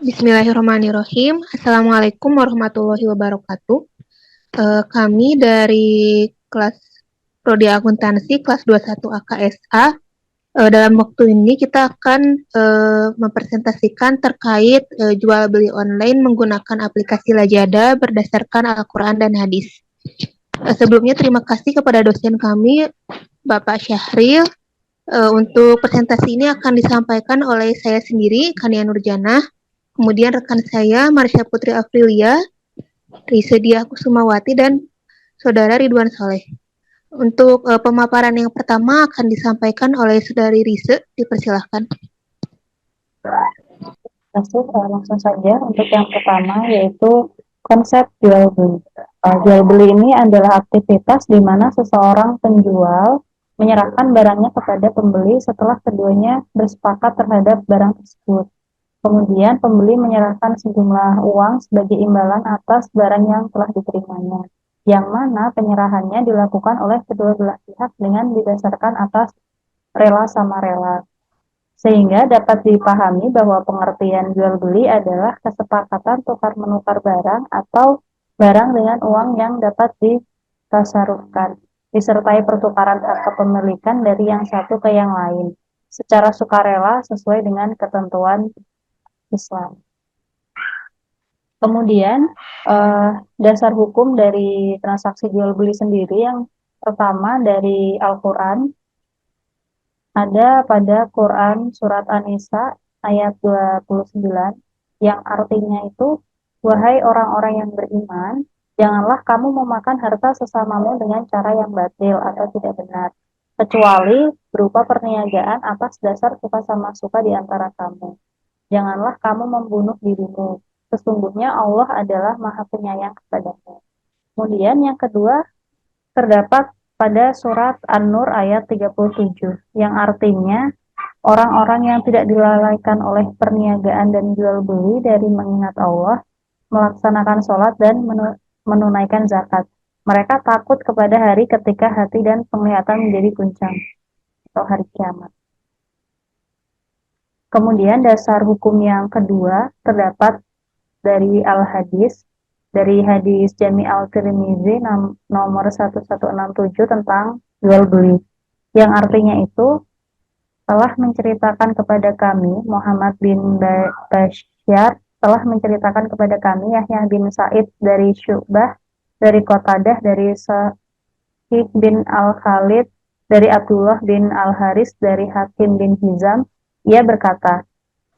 Bismillahirrahmanirrahim. Assalamualaikum warahmatullahi wabarakatuh. Kami dari kelas Prodi Akuntansi kelas 21 AKSA. Dalam waktu ini kita akan mempresentasikan terkait jual beli online menggunakan aplikasi Lazada berdasarkan Al-Quran dan hadis. Sebelumnya terima kasih kepada dosen kami, Bapak Syahril. Untuk presentasi ini akan disampaikan oleh saya sendiri, Kania Nurjana. Kemudian rekan saya, Marsha Putri Aprilia, Risedia Kusumawati, dan Saudara Ridwan Soleh. Untuk pemaparan yang pertama akan disampaikan oleh Saudari Rise, dipersilahkan. Langsung saja untuk yang pertama yaitu konsep jual beli. Jual beli ini adalah aktivitas di mana seseorang penjual menyerahkan barangnya kepada pembeli setelah keduanya bersepakat terhadap barang tersebut. Kemudian pembeli menyerahkan sejumlah uang sebagai imbalan atas barang yang telah diterimanya, yang mana penyerahannya dilakukan oleh kedua belah pihak dengan didasarkan atas rela sama rela. Sehingga dapat dipahami bahwa pengertian jual beli adalah kesepakatan tukar-menukar barang atau barang dengan uang yang dapat ditasarufkan, disertai pertukaran hak kepemilikan dari yang satu ke yang lain, secara sukarela sesuai dengan ketentuan Islam. Kemudian dasar hukum dari transaksi jual beli sendiri yang pertama dari Al-Quran, ada pada Quran Surat An-Nisa ayat 29 yang artinya itu, wahai orang-orang yang beriman, janganlah kamu memakan harta sesamamu dengan cara yang batil atau tidak benar, kecuali berupa perniagaan atas dasar suka sama suka di antara kamu. Janganlah kamu membunuh dirimu, sesungguhnya Allah adalah Maha Penyayang kepadamu. Kemudian yang kedua terdapat pada surat An-Nur ayat 37 yang artinya orang-orang yang tidak dilalaikan oleh perniagaan dan jual beli dari mengingat Allah, melaksanakan sholat dan menunaikan zakat. Mereka takut kepada hari ketika hati dan penglihatan menjadi guncang atau hari kiamat. Kemudian dasar hukum yang kedua terdapat dari Al-Hadis, dari hadis Jami Al-Tirmizi nomor 1167 tentang jual beli, yang artinya itu telah menceritakan kepada kami Muhammad bin Bashar telah menceritakan kepada kami Yahya bin Sa'id dari Syu'bah, dari Qatadah, dari Sa'id bin Al-Khalid, dari Abdullah bin Al-Haris, dari Hakim bin Hizam. Ia berkata,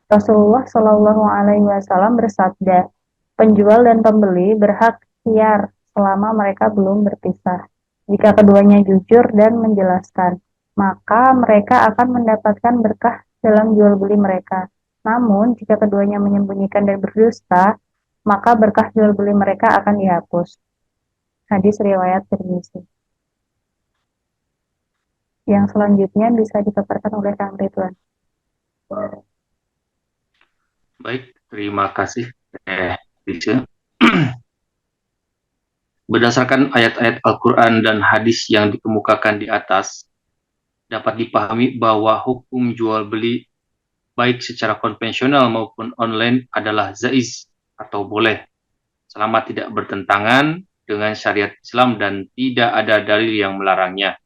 Rasulullah Shallallahu Alaihi Wasallam bersabda, penjual dan pembeli berhak khiyar selama mereka belum berpisah. Jika keduanya jujur dan menjelaskan, maka mereka akan mendapatkan berkah dalam jual beli mereka. Namun, jika keduanya menyembunyikan dan berdusta, maka berkah jual beli mereka akan dihapus. Hadis riwayat Tirmizi. Yang selanjutnya bisa dipaparkan oleh Kang Ridwan. Baik, terima kasih. Berdasarkan ayat-ayat Al-Quran dan hadis yang dikemukakan di atas, dapat dipahami bahwa hukum jual beli baik secara konvensional maupun online adalah jaiz atau boleh, selama tidak bertentangan dengan syariat Islam dan tidak ada dalil yang melarangnya.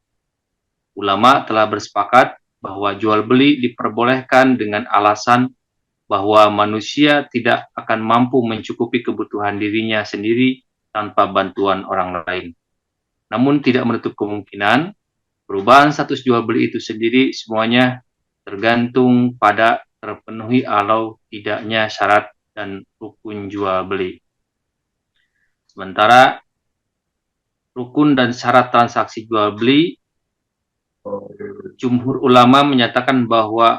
Ulama telah bersepakat bahwa jual beli diperbolehkan dengan alasan bahwa manusia tidak akan mampu mencukupi kebutuhan dirinya sendiri tanpa bantuan orang lain. Namun tidak menutup kemungkinan perubahan status jual beli itu sendiri semuanya tergantung pada terpenuhi atau tidaknya syarat dan rukun jual beli. Sementara rukun dan syarat transaksi jual beli, jumhur ulama menyatakan bahwa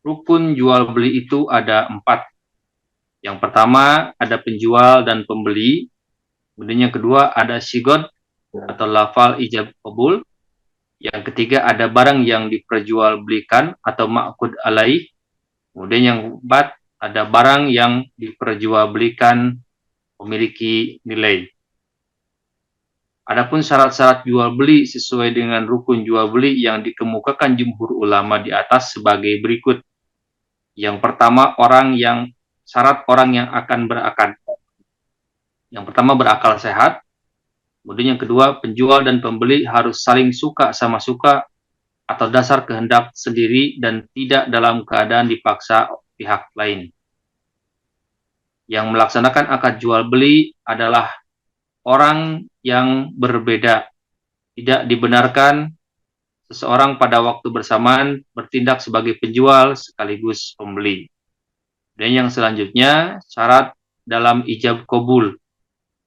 rukun jual beli itu ada 4. Yang pertama ada penjual dan pembeli. Kemudian yang kedua ada sigot atau lafal ijab qabul. Yang ketiga ada barang yang diperjualbelikan atau ma'qud alaih. Kemudian yang keempat ada barang yang diperjualbelikan memiliki nilai. Adapun syarat-syarat jual beli sesuai dengan rukun jual beli yang dikemukakan jumhur ulama di atas sebagai berikut. Yang pertama, orang yang syarat orang yang akan berakad. Yang pertama, berakal sehat. Kemudian yang kedua, penjual dan pembeli harus saling suka sama suka atau dasar kehendak sendiri dan tidak dalam keadaan dipaksa pihak lain. Yang melaksanakan akad jual beli adalah orang yang berbeda. Tidak dibenarkan seseorang pada waktu bersamaan bertindak sebagai penjual sekaligus pembeli. Dan yang selanjutnya, syarat dalam ijab qabul.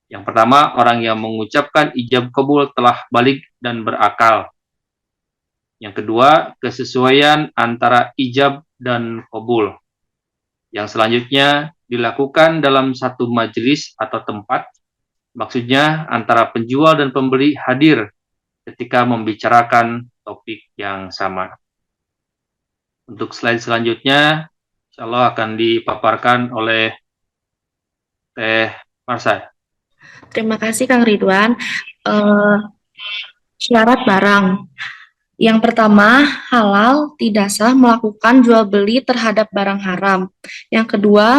Yang pertama, orang yang mengucapkan ijab qabul telah balik dan berakal. Yang kedua, kesesuaian antara ijab dan qabul. Yang selanjutnya, dilakukan dalam satu majelis atau tempat, maksudnya antara penjual dan pembeli hadir ketika membicarakan topik yang sama. Untuk slide selanjutnya, insya Allah akan dipaparkan oleh Teh Marsha. Terima kasih Kang Ridwan. Syarat barang. Yang pertama, halal tidak sah melakukan jual beli terhadap barang haram. Yang kedua,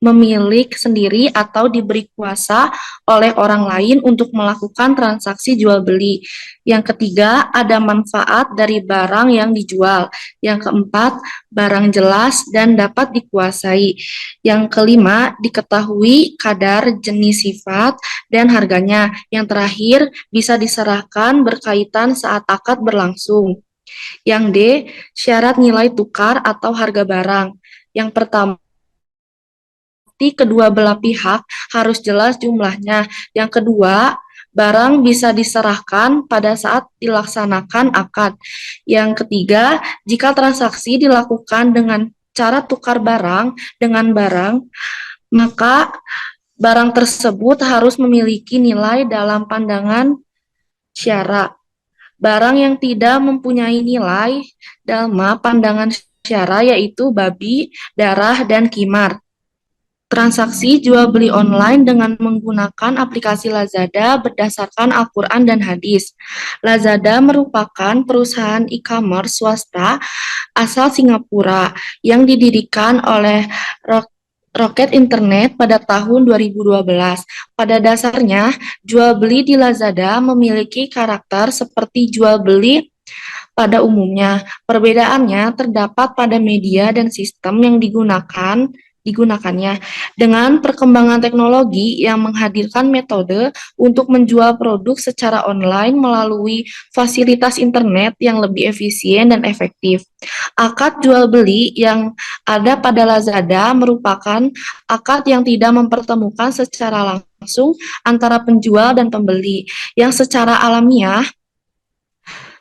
memiliki sendiri atau diberi kuasa oleh orang lain untuk melakukan transaksi jual beli. Yang ketiga, ada manfaat dari barang yang dijual. Yang keempat, barang jelas dan dapat dikuasai. Yang kelima, diketahui kadar, jenis, sifat, dan harganya. Yang terakhir, bisa diserahkan berkaitan saat akad berlangsung. Yang D, syarat nilai tukar atau harga barang. Yang pertama, kedua belah pihak harus jelas jumlahnya. Yang kedua, barang bisa diserahkan pada saat dilaksanakan akad. Yang ketiga, jika transaksi dilakukan dengan cara tukar barang dengan barang, maka barang tersebut harus memiliki nilai dalam pandangan syara. Barang yang tidak mempunyai nilai dalam pandangan syara yaitu babi, darah, dan kimar. Transaksi jual beli online dengan menggunakan aplikasi Lazada berdasarkan Al-Quran dan hadis. Lazada merupakan perusahaan e-commerce swasta asal Singapura yang didirikan oleh Rocket Internet pada tahun 2012. Pada dasarnya, jual beli di Lazada memiliki karakter seperti jual beli pada umumnya. Perbedaannya terdapat pada media dan sistem yang digunakannya. Dengan perkembangan teknologi yang menghadirkan metode untuk menjual produk secara online melalui fasilitas internet yang lebih efisien dan efektif. Akad jual beli yang ada pada Lazada merupakan akad yang tidak mempertemukan secara langsung antara penjual dan pembeli, yang secara alamiah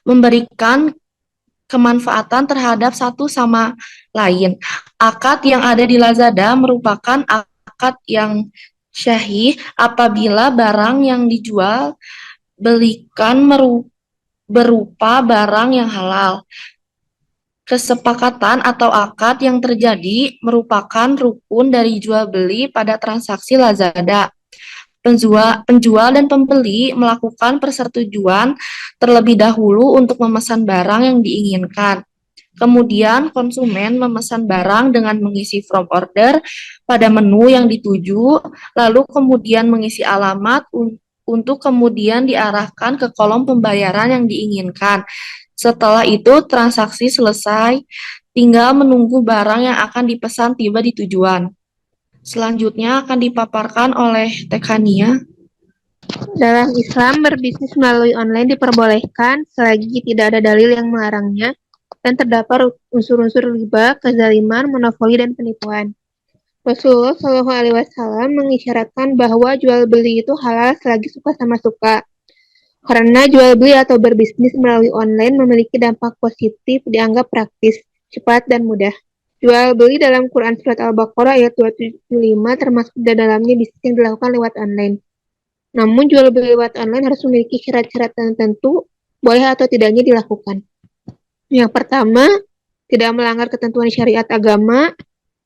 memberikan kemanfaatan terhadap satu sama lain. Akad yang ada di Lazada merupakan akad yang syahih apabila barang yang dijual belikan berupa barang yang halal. Kesepakatan atau akad yang terjadi merupakan rukun dari jual beli pada transaksi Lazada. Penjual dan pembeli melakukan persetujuan terlebih dahulu untuk memesan barang yang diinginkan. Kemudian konsumen memesan barang dengan mengisi form order pada menu yang dituju, lalu kemudian mengisi alamat untuk kemudian diarahkan ke kolom pembayaran yang diinginkan. Setelah itu transaksi selesai, tinggal menunggu barang yang akan dipesan tiba di tujuan. Selanjutnya akan dipaparkan oleh Tekania. Dalam Islam, berbisnis melalui online diperbolehkan selagi tidak ada dalil yang melarangnya dan terdapat unsur-unsur riba, kezaliman, monopoli, dan penipuan. Rasulullah Shallallahu Alaihi Wasallam mengisyaratkan bahwa jual beli itu halal selagi suka sama suka. Karena jual beli atau berbisnis melalui online memiliki dampak positif, dianggap praktis, cepat, dan mudah. Jual beli dalam Quran Surat Al-Baqarah ayat 275 termasuk di dalamnya bisnis yang dilakukan lewat online. Namun jual beli lewat online harus memiliki syarat-syarat tertentu, boleh atau tidaknya dilakukan. Yang pertama, tidak melanggar ketentuan syariat agama.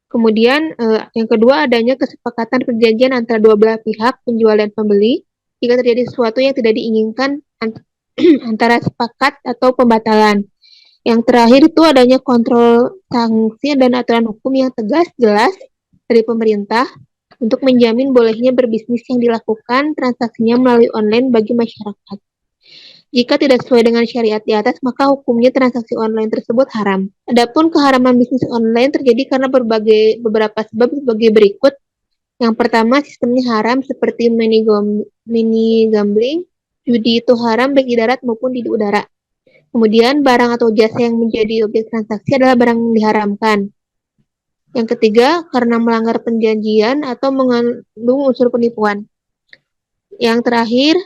Kemudian yang kedua, adanya kesepakatan perjanjian antara dua belah pihak, penjual dan pembeli. Jika terjadi sesuatu yang tidak diinginkan antara sepakat atau pembatalan. Yang terakhir itu adanya kontrol sanksi dan aturan hukum yang tegas, jelas, dari pemerintah untuk menjamin bolehnya berbisnis yang dilakukan transaksinya melalui online bagi masyarakat. Jika tidak sesuai dengan syariat di atas, maka hukumnya transaksi online tersebut haram. Adapun keharaman bisnis online terjadi karena beberapa sebab sebagai berikut. Yang pertama, sistemnya haram seperti mini gambling, judi itu haram baik di darat maupun di udara. Kemudian, barang atau jasa yang menjadi objek transaksi adalah barang yang diharamkan. Yang ketiga, karena melanggar perjanjian atau mengandung unsur penipuan. Yang terakhir,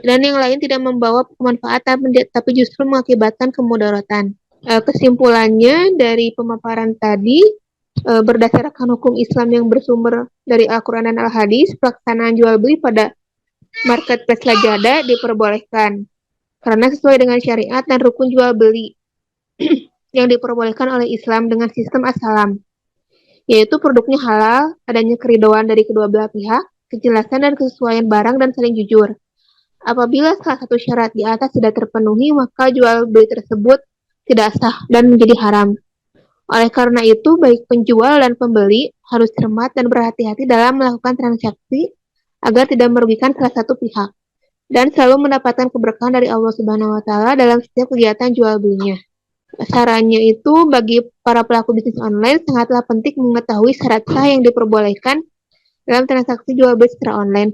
dan yang lain tidak membawa kemanfaatan tapi justru mengakibatkan kemudaratan. Kesimpulannya dari pemaparan tadi, berdasarkan hukum Islam yang bersumber dari Al-Quran dan Al-Hadis, pelaksanaan jual beli pada marketplace Lazada diperbolehkan karena sesuai dengan syariat dan rukun jual beli yang diperbolehkan oleh Islam dengan sistem as-salam, yaitu produknya halal, adanya keridhaan dari kedua belah pihak, kejelasan dan kesesuaian barang, dan saling jujur. Apabila salah satu syarat di atas tidak terpenuhi, maka jual beli tersebut tidak sah dan menjadi haram. Oleh karena itu, baik penjual dan pembeli harus cermat dan berhati-hati dalam melakukan transaksi agar tidak merugikan salah satu pihak dan selalu mendapatkan keberkahan dari Allah Subhanahu wa taala dalam setiap kegiatan jual belinya. Sarannya itu bagi para pelaku bisnis online sangatlah penting mengetahui syarat sah yang diperbolehkan dalam transaksi jual beli secara online,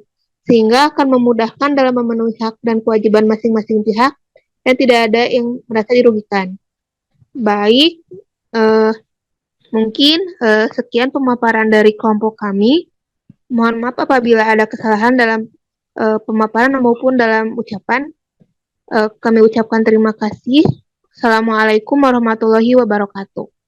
sehingga akan memudahkan dalam memenuhi hak dan kewajiban masing-masing pihak dan tidak ada yang merasa dirugikan. Baik, mungkin sekian pemaparan dari kelompok kami. Mohon maaf apabila ada kesalahan dalam pemaparan maupun dalam ucapan. Kami ucapkan terima kasih. Assalamualaikum warahmatullahi wabarakatuh.